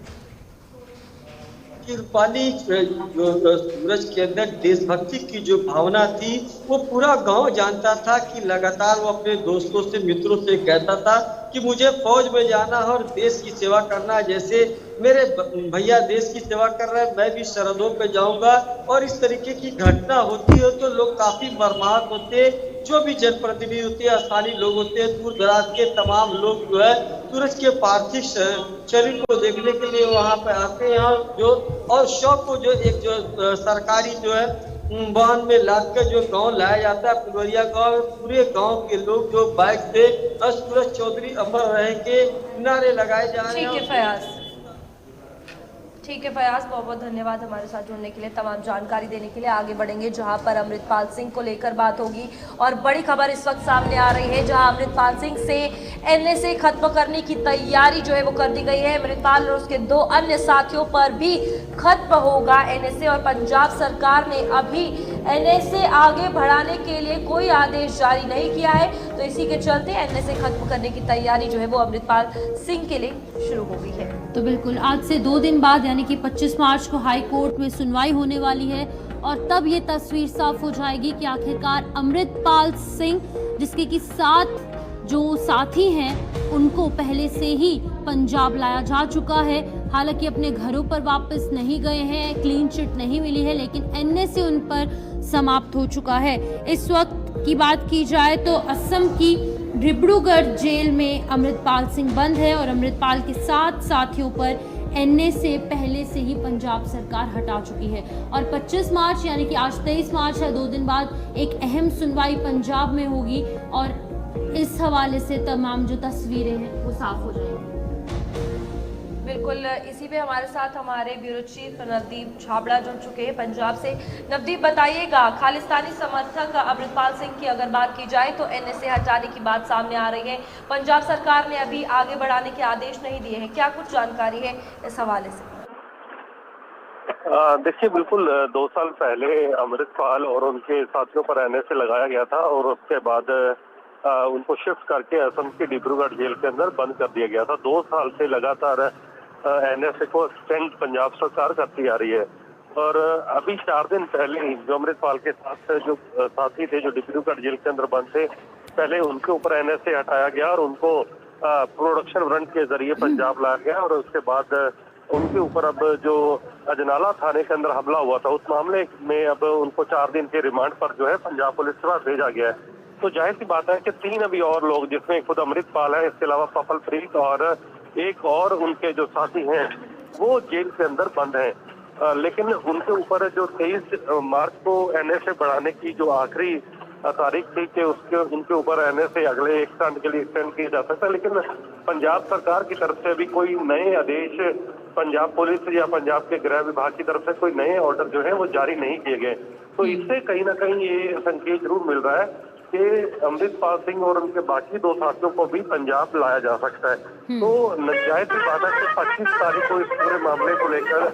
रूपाली जो सूरज के अंदर देशभक्ति की जो भावना थी वो पूरा गांव जानता था कि लगातार वो अपने दोस्तों से मित्रों से कहता था कि मुझे फौज में जाना है और देश की सेवा करना है। जैसे मेरे भैया देश की सेवा कर रहे हैं, मैं भी सरहदों पे जाऊंगा। और इस तरीके की घटना होती है तो लोग काफी मर्माहत होते, जो भी जनप्रतिनिधि होते हैं, स्थानीय लोग होते हैं, दूर दराज के तमाम लोग जो है सूरज के पार्थिव शरीर को देखने के लिए वहां पे आते हैं जो और शव को जो एक जो सरकारी जो है वाहन में लाद कर जो गांव लाया जाता है फुलवरिया गांव। पूरे गांव के लोग जो बाइक से सूरज चौधरी अमर रहे के नारे लगाए जा रहे हैं। ठीक है फयाज, बहुत बहुत धन्यवाद हमारे साथ जुड़ने के लिए, तमाम जानकारी देने के लिए। आगे बढ़ेंगे जहां पर अमृतपाल सिंह को लेकर बात होगी और बड़ी खबर इस वक्त सामने आ रही है जहां अमृतपाल सिंह से एनएसए खत्म करने की तैयारी जो है वो कर दी गई है। अमृतपाल और उसके 2 अन्य साथियों पर भी खत्म होगा एनएसए और पंजाब सरकार ने अभी एनएसए आगे बढ़ाने के लिए कोई आदेश जारी नहीं किया है। तो इसी के चलते एनएसए खत्म करने की तैयारी जो है वो अमृतपाल सिंह के लिए शुरू हो गई है। तो बिल्कुल आज से 2 दिन बाद यानी कि 25 मार्च को हाई कोर्ट में सुनवाई होने वाली है और तब ये तस्वीर साफ हो जाएगी कि आखिरकार अमृतपाल सिंह जिसके कि 7 जो साथी हैं उनको पहले से ही पंजाब लाया जा चुका है। हालांकि अपने घरों पर वापस नहीं गए हैं, क्लीन चिट नहीं मिली है, लेकिन एनएसए उन पर समाप्त हो चुका है। इस वक्त की बात की जाए तो असम की डिब्रूगढ़ जेल में अमृतपाल सिंह बंद है और अमृतपाल के 7 साथियों पर एनएसए पहले से ही पंजाब सरकार हटा चुकी है। और 25 मार्च यानी कि आज 23 मार्च है, 2 दिन बाद एक अहम सुनवाई पंजाब में होगी और इस हवाले से तमाम जो तस्वीरें हैं वो साफ हो जाएंगी। बिल्कुल, इसी पे हमारे साथ हमारे ब्यूरो चीफ नवदीप छाबड़ा जुड़ चुके हैं पंजाब से। नवदीप बताइएगा, खालिस्तानी समर्थक अमृतपाल सिंह की अगर बात की जाए तो एनएसए हटाने की बात सामने आ रही है, पंजाब सरकार ने अभी आगे बढ़ाने के आदेश नहीं दिए हैं, क्या कुछ जानकारी है इस हवाले से? देखिए, बिल्कुल 2 साल पहले अमृतपाल और उनके साथियों पर एनएसए लगाया गया था और उसके बाद उनको शिफ्ट करके असम के डिब्रूगढ़ जेल के अंदर बंद कर दिया गया था। 2 साल से लगातार एनएसए को एक्सटेंड पंजाब सरकार करती आ रही है और अभी 4 दिन पहले ही जो अमृतपाल के साथ जो साथी थे जो डिब्रूगढ़ जेल के अंदर बंद थे, पहले उनके ऊपर एनएसए हटाया गया और उनको प्रोडक्शन वारंट के जरिए पंजाब लाया गया और उसके बाद उनके ऊपर अब जो अजनाला थाने के अंदर हमला हुआ था उस मामले में अब उनको 4 दिन के रिमांड पर जो है पंजाब पुलिस के पास भेजा गया है। तो जाहिर सी बात है कि 3 अभी और लोग, जिसमें खुद अमृतपाल है, इसके अलावा पफल प्रीत और एक और उनके जो साथी हैं वो जेल के अंदर बंद हैं। लेकिन उनके ऊपर जो 23 मार्च को एनएसए बढ़ाने की जो आखिरी तारीख थी कि उनके ऊपर एनएसए अगले 1 साल के लिए एक्सटेंड किया जा सकता है, लेकिन पंजाब सरकार की तरफ से अभी कोई नए आदेश पंजाब पुलिस या पंजाब के गृह विभाग की तरफ से कोई नए ऑर्डर जो है वो जारी नहीं किए गए। तो इससे कहीं ना कहीं ये संकेत जरूर मिल रहा है कि अमृतपाल सिंह और उनके बाकी 2 साथियों को भी पंजाब लाया जा सकता है। तो जाहिर सी बात है कि 25 तारीख को इस पूरे मामले को लेकर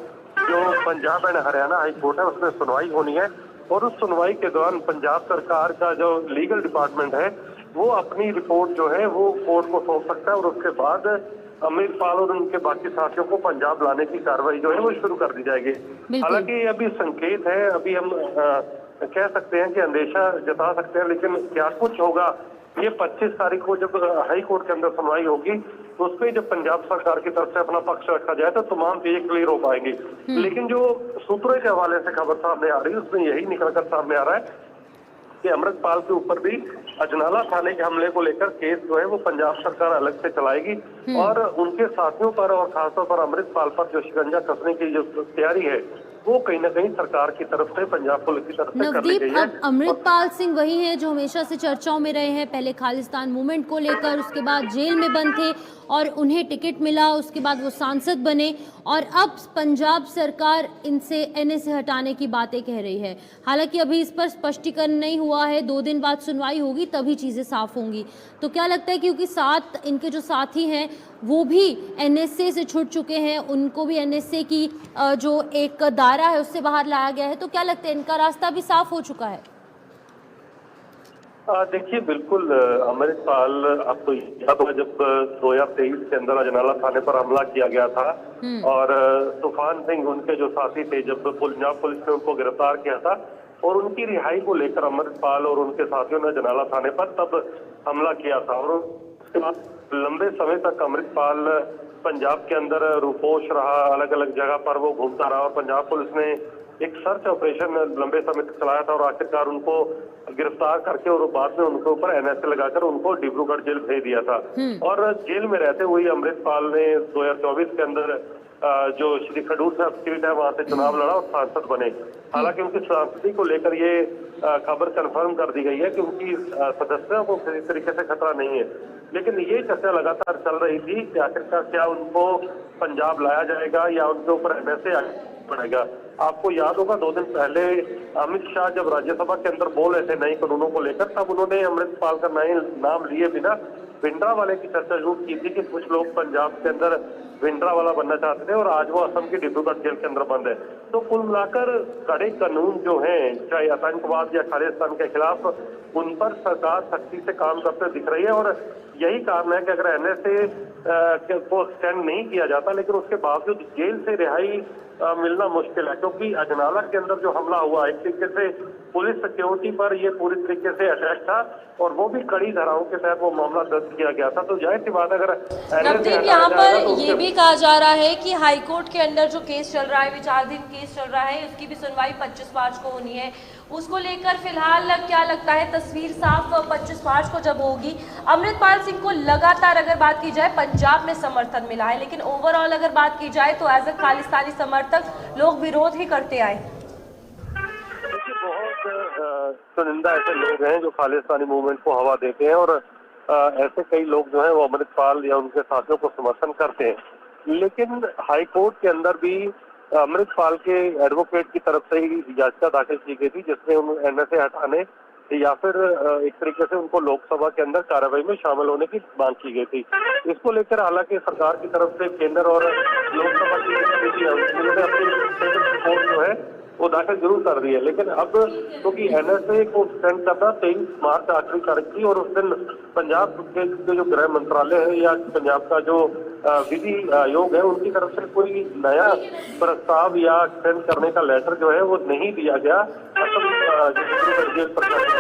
जो Punjab and Haryana high court है उसमें सुनवाई होनी है और उस सुनवाई के दौरान पंजाब सरकार का जो लीगल डिपार्टमेंट है वो अपनी रिपोर्ट जो है वो कोर्ट को सौंप सकता है और उसके बाद अमृतपाल और उनके बाकी साथियों को पंजाब लाने की कार्रवाई जो है वो शुरू कर दी जाएगी। हालांकि अभी संकेत है, अभी हम कह सकते हैं कि अंदेशा जता सकते हैं, लेकिन क्या कुछ होगा ये 25 तारीख को जब हाई कोर्ट के अंदर सुनवाई होगी तो उस पर जब पंजाब सरकार की तरफ से अपना पक्ष रखा जाए तो तमाम चीजें क्लियर हो पाएंगी। लेकिन जो सूत्रों के हवाले से खबर सामने आ रही है उसमें यही निकलकर सामने आ रहा है कि अमृतपाल के ऊपर भी अजनाला थाने के हमले को लेकर केस जो है वो पंजाब सरकार अलग से चलाएगी और उनके साथियों पर और खासतौर पर अमृतपाल पर जो शिकंजा कसने की जो तैयारी है वो कहीं ना कहीं सरकार की तरफ से, पंजाब पुलिस की तरफ से कर ली गई है। अब अमृतपाल सिंह वही हैं जो हमेशा से चर्चाओं में रहे हैं, पहले खालिस्तान मूवमेंट को लेकर, उसके बाद जेल में बंद थे और उन्हें टिकट मिला, उसके बाद वो सांसद बने और अब पंजाब सरकार इनसे एनएसए हटाने की बातें कह रही है। हालांकि अभी इस पर स्पष्टीकरण नहीं हुआ है, 2 दिन बाद सुनवाई होगी तभी चीज़ें साफ होंगी। तो क्या लगता है क्योंकि साथ इनके जो साथी हैं वो भी एनएसए से छूट चुके हैं, उनको भी एनएसए की जो एक दायरा है उससे बाहर लाया गया है, तो क्या लगता है इनका रास्ता भी साफ हो चुका है? देखिए बिल्कुल अमृतपाल आपको याद होगा जब 2023 के अंदर अजनाला थाने पर हमला किया गया था और तूफान सिंह उनके जो साथी थे, जब पंजाब पुलिस ने उनको गिरफ्तार किया था और उनकी रिहाई को लेकर अमृतपाल और उनके साथियों ने अजनाला थाने पर तब हमला किया था और उसके बाद लंबे समय तक अमृतपाल पंजाब के अंदर रूपोश रहा, अलग अलग जगह पर वो घूमता रहा और पंजाब पुलिस ने एक सर्च ऑपरेशन लंबे समय तक चलाया था और आखिरकार उनको गिरफ्तार करके और बाद में उनके ऊपर एनएसए लगाकर उनको डिब्रूगढ़ जेल भेज दिया था। और जेल में रहते हुए अमृतपाल ने 2024 के अंदर जो श्री खडूर साहब सीट है वहां से चुनाव लड़ा और सांसद बने। हालांकि उनकी सांसदी को लेकर ये खबर कंफर्म कर दी गई है कि उनकी सदस्यता को किसी तरीके से खतरा नहीं है, लेकिन ये चर्चा लगातार चल रही थी कि आखिरकार क्या उनको पंजाब लाया जाएगा या उनके ऊपर एनएसए पड़ेगा। आपको याद होगा 2 दिन पहले अमित शाह जब राज्यसभा के अंदर बोल रहे थे नए कानूनों को लेकर, तब उन्होंने अमृतपाल का नए नाम लिए बिना भिंडरावाले की चर्चा जरूर की थी कि कुछ लोग पंजाब के अंदर भिंडरावाला बनना चाहते थे और आज वो असम की डिब्रूगढ़ जेल के अंदर बंद है। तो कुल मिलाकर कड़े कानून जो हैं, चाहे आतंकवाद या खालिस्तान के खिलाफ, उन पर सरकार सख्ती से काम करते दिख रही है और यही कारण है कि अगर एनएसए को एक्सटेंड नहीं किया जाता लेकिन उसके बावजूद जेल से रिहाई मिलना मुश्किल है, क्योंकि अजनाला के अंदर जो हमला हुआ एक तरीके से पुलिस सिक्योरिटी पर ये पूरी तरीके से अटैक था और वो भी कड़ी धाराओं के तहत वो मामला दर्ज किया गया था। तो जाहिर सी बात अगर नवदीप यहाँ पर ये भी कहा जा रहा है कि हाईकोर्ट के अंदर जो केस चल रहा है, विचाराधीन केस चल रहा है, उसकी भी सुनवाई 25 मार्च को होनी है। उसको लेकर फिलहाल क्या लगता है तस्वीर साफ 25 मार्च को जब होगी? अमृतपाल सिंह को लगातार अगर बात की जाए पंजाब में समर्थन मिला है, लेकिन ओवरऑल अगर बात की जाए तो एज ए खालिस्तानी समर्थक लोग विरोध ही करते आए। बहुत चुनिंदा ऐसे लोग हैं जो खालिस्तानी मूवमेंट को हवा देते हैं और ऐसे कई लोग जो हैं वो अमृतपाल या उनके साथियों को समर्थन करते हैं, लेकिन हाई कोर्ट के अंदर भी अमृतपाल के एडवोकेट की तरफ से ही याचिका दाखिल की गई थी जिसमें एनएसए हटाने या फिर एक तरीके से उनको लोकसभा के अंदर कार्रवाई में शामिल होने की मांग की गई थी। इसको लेकर हालांकि सरकार की तरफ से केंद्र और लोकसभा की उन्होंने अपनी रिपोर्ट जो है वो दाखिल जरूर कर दी है, लेकिन अब क्योंकि एनएसए को एक्सटेंड करना 23 मार्च आखिरी तारीख थी और उस दिन पंजाब के जो गृह मंत्रालय है या पंजाब का जो विधि आयोग है उनकी तरफ से कोई नया प्रस्ताव या एक्सटेंड करने का लेटर जो है वो नहीं दिया गया जेल प्रशासन।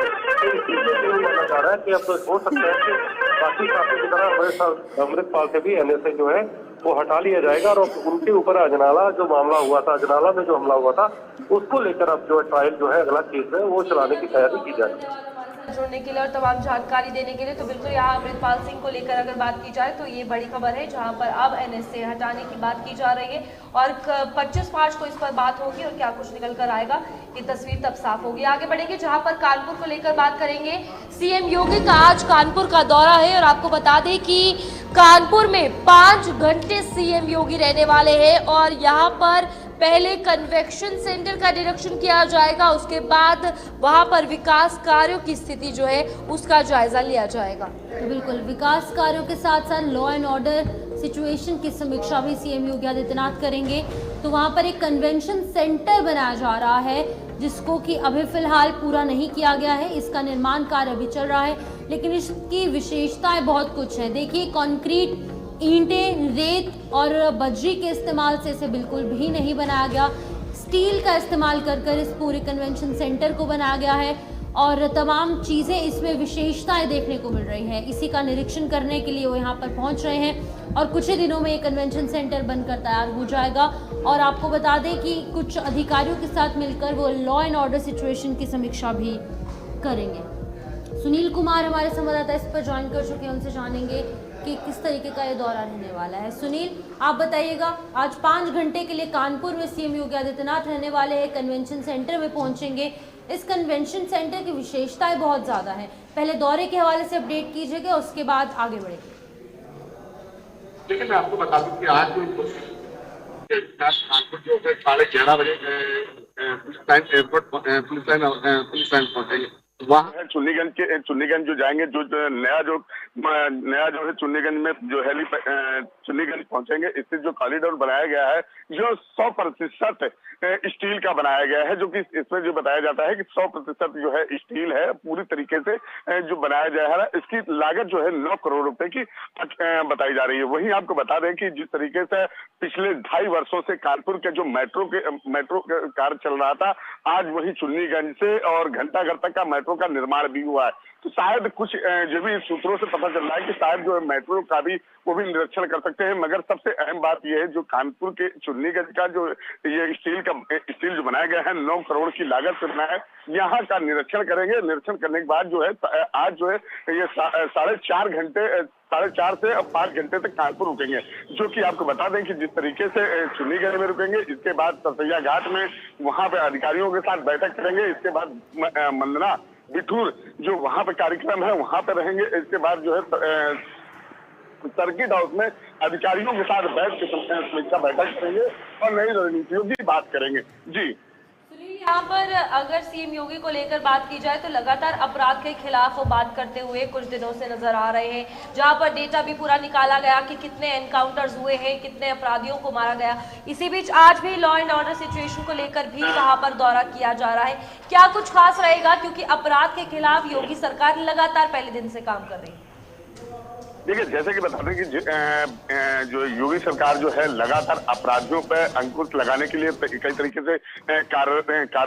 इसलिए माना जा रहा है कि अब हो सकता है कि बाकी साथियों की तरह अमृतपाल से भी एनएसए जो है वो हटा लिया जाएगा और उनके ऊपर अजनाला जो मामला हुआ था, अजनाला में जो हमला हुआ था, उसको लेकर अब जो ट्रायल जो है अगला केस है वो चलाने की तैयारी की जाएगी। जुड़ने के लिए और तमाम जानकारी देने के लिए तो बिल्कुल यहाँ अमृतपाल सिंह को लेकर अगर बात की जाए तो ये बड़ी खबर है जहाँ पर अब एनएसए हटाने की बात की जा रही है और 25 मार्च को इस पर बात होगी और क्या कुछ निकल कर आएगा ये तस्वीर तब साफ होगी। आगे बढ़ेंगे जहाँ पर कानपुर को लेकर बात करेंगे। सीएम योगी का आज कानपुर का दौरा है और आपको बता दें कि कानपुर में 5 घंटे सीएम योगी रहने वाले हैं और यहाँ पर पहले कन्वेक्शन सेंटर का निरीक्षण किया जाएगा, उसके बाद वहां पर विकास कार्यों की स्थिति जो है उसका जायजा लिया जाएगा। तो बिल्कुल विकास कार्यों के साथ साथ लॉ एंड ऑर्डर सिचुएशन की समीक्षा भी सीएम योगी आदित्यनाथ करेंगे। तो वहाँ पर एक कन्वेंशन सेंटर बनाया जा रहा है, जिसको कि अभी फिलहाल पूरा नहीं किया गया है। इसका निर्माण कार्य अभी चल रहा है, लेकिन इसकी विशेषताएं बहुत कुछ है। देखिए, कंक्रीट, ईंटें, रेत और बजरी के इस्तेमाल से इसे बिल्कुल भी नहीं बनाया गया। स्टील का इस्तेमाल कर इस पूरे कन्वेंशन सेंटर को बनाया गया है और तमाम चीज़ें इसमें विशेषताएं देखने को मिल रही हैं। इसी का निरीक्षण करने के लिए वो यहाँ पर पहुँच रहे हैं और कुछ ही दिनों में ये कन्वेंशन सेंटर बनकर तैयार हो जाएगा। और आपको बता दें कि कुछ अधिकारियों के साथ मिलकर वो लॉ एंड ऑर्डर सिचुएशन की समीक्षा भी करेंगे। सुनील कुमार हमारे संवाददाता इस पर ज्वाइन कर चुके हैं, उनसे जानेंगे कि किस तरीके का ये दौरा रहने वाला है। सुनील, आप बताइएगा, आज 5 घंटे के लिए कानपुर में सीएम योगी आदित्यनाथ रहने वाले हैं, कन्वेंशन सेंटर में पहुंचेंगे। इस कन्वेंशन सेंटर की विशेषताएं बहुत ज़्यादा हैं। पहले दौरे के हवाले से अपडेट कीजिएगा, उसके बाद आगे बढ़ेंगे। देखिए, मैं आपको बता दूं कि आज कानपुर जो है 11:30 बजे पुलिस लाइन पहुंचेंगे। वहाँ चुन्नीगंज जो जाएंगे, जो नया जो है चुन्नीगंज में जो चुन्नीगंज पहुंचेंगे। इससे जो कॉरिडोर बनाया गया है जो 100% स्टील का बनाया गया है, जो कि इसमें जो बताया जाता है कि 100% जो है स्टील है, पूरी तरीके से जो बनाया जा रहा है। इसकी लागत जो है 9 करोड़ रुपए की बताई जा रही है। वहीं आपको बता दें कि जिस तरीके से पिछले 2.5 वर्षों से कानपुर के जो मेट्रो कार्य चल रहा था, आज वही चुन्नीगंज से और घंटाघर तक का मेट्रो का निर्माण भी हुआ है। तो शायद कुछ जो भी सूत्रों से पता चल रहा है कि शायद जो है मेट्रो का भी वो भी निरीक्षण कर सकते हैं। मगर सबसे अहम बात यह है, जो कानपुर के चुन्नीगंज का जो ये स्टील जो बनाया गया है 9 करोड़ की लागत से बना है, यहाँ का निरीक्षण करेंगे। निरीक्षण करने के बाद जो है आज जो है ये 4.5 से 5 घंटे तक कानपुर रुकेंगे। जो कि आपको बता दें कि जिस तरीके से चुन्नीगंज में रुकेंगे, इसके बाद सरसैया घाट में वहां पे अधिकारियों के साथ बैठक करेंगे। इसके बाद मंदना बिठूर जो वहां पे कार्यक्रम है वहां पे रहेंगे। इसके बाद जो है सर्किट हाउस में अधिकारियों के साथ बैठ के समीक्षा बैठक करेंगे और नई रणनीतियों की बात करेंगे। जी यहाँ पर अगर सीएम योगी को लेकर बात की जाए तो लगातार अपराध के खिलाफ वो बात करते हुए कुछ दिनों से नजर आ रहे हैं, जहाँ पर डेटा भी पूरा निकाला गया कि कितने एनकाउंटर्स हुए हैं, कितने अपराधियों को मारा गया। इसी बीच आज भी लॉ एंड ऑर्डर सिचुएशन को लेकर भी वहाँ पर दौरा किया जा रहा है। क्या कुछ खास रहेगा, क्योंकि अपराध के खिलाफ योगी सरकार लगातार पहले दिन से काम कर रही है? देखिए, जैसे कि बता दें कि जो योगी सरकार जो है लगातार अपराधियों पर अंकुश लगाने के लिए कई तरीके से कार्य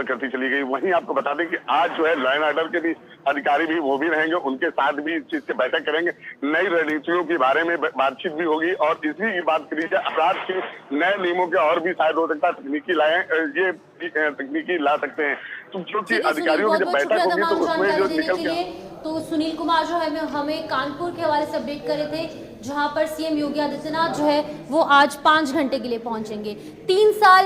करती चली गई। वहीं आपको बता दें कि आज जो है लॉ एंड ऑर्डर के भी अधिकारी भी वो भी रहेंगे, उनके साथ भी इस चीज से बैठक करेंगे। नई रणनीतियों के बारे में बातचीत भी होगी और इसी की बात करी जाए अपराध के नए नियमों के और भी शायद हो सकता है तकनीकी ला सकते हैं। तो क्योंकि अधिकारियों की जब बैठक होगी तो उसमें जो निकल के तो सुनील कुमार जो है हमें कानपुर के हवाले से अपडेट करे थे, जहां पर सीएम योगी आदित्यनाथ जो है वो आज 5 घंटे के लिए पहुंचेंगे। 3 साल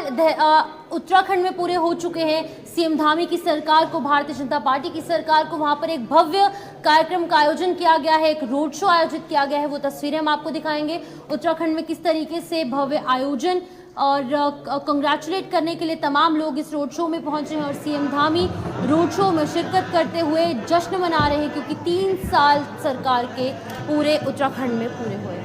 उत्तराखंड में पूरे हो चुके हैं सीएम धामी की सरकार को, भारतीय जनता पार्टी की सरकार को। वहां पर एक भव्य कार्यक्रम का आयोजन किया गया है, एक रोड शो आयोजित किया गया है। वो तस्वीरें हम आपको दिखाएंगे उत्तराखंड में किस तरीके से भव्य आयोजन और कंग्रेचुलेट करने के लिए तमाम लोग इस रोड शो में पहुंचे हैं और सीएम धामी रोड शो में शिरकत करते हुए जश्न मना रहे हैं, क्योंकि 3 साल सरकार के पूरे उत्तराखंड में पूरे हुए हैं।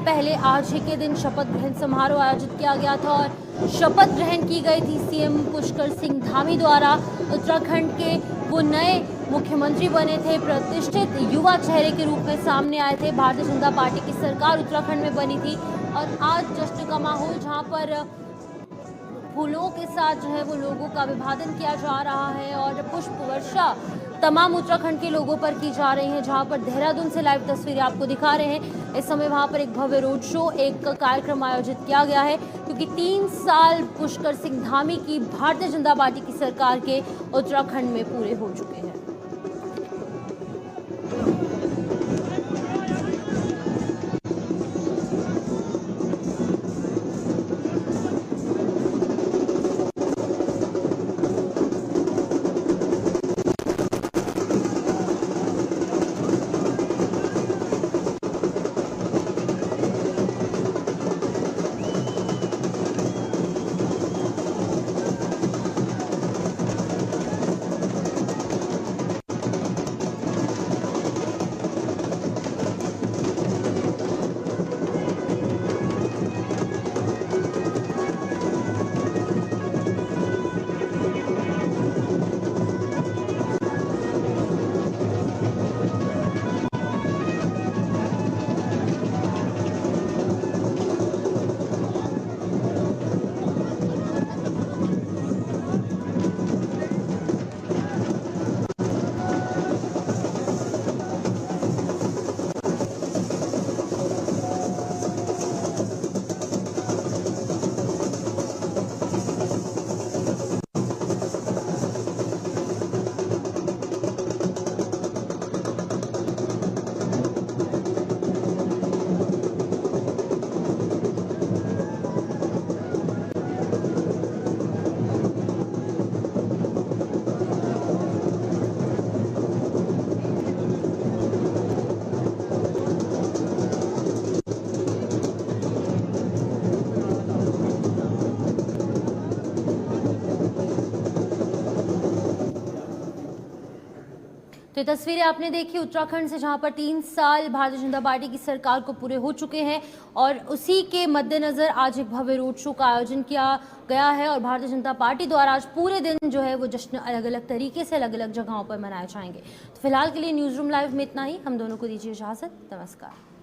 पहले आज ही के दिन शपथ ग्रहण समारोह आयोजित किया गया था और शपथ ग्रहण की गई थी सीएम पुष्कर सिंह धामी द्वारा उत्तराखंड के वो नए मुख्यमंत्री बने थे, प्रतिष्ठित युवा चेहरे के रूप में सामने आए थे। भारतीय जनता पार्टी की सरकार उत्तराखंड में बनी थी और आज जश्न का माहौल, जहां पर फूलों के साथ जो है वो लोगों का अभिवादन किया जा रहा है और पुष्प वर्षा तमाम उत्तराखंड के लोगों पर की जा रही है। जहां पर देहरादून से लाइव तस्वीरें आपको दिखा रहे हैं। इस समय वहां पर एक भव्य रोड शो, एक कार्यक्रम आयोजित किया गया है, क्योंकि 3 साल पुष्कर सिंह धामी की भारतीय जनता पार्टी की सरकार के उत्तराखंड में पूरे हो चुके हैं। तो ये तस्वीरें आपने देखी उत्तराखंड से, जहां पर 3 साल भारतीय जनता पार्टी की सरकार को पूरे हो चुके हैं और उसी के मद्देनज़र आज एक भव्य रोड शो का आयोजन किया गया है और भारतीय जनता पार्टी द्वारा आज पूरे दिन जो है वो जश्न अलग अलग तरीके से अलग अलग जगहों पर मनाए जाएंगे। तो फिलहाल के लिए न्यूज़ रूम लाइव में इतना ही। हम दोनों को दीजिए इजाज़त। नमस्कार।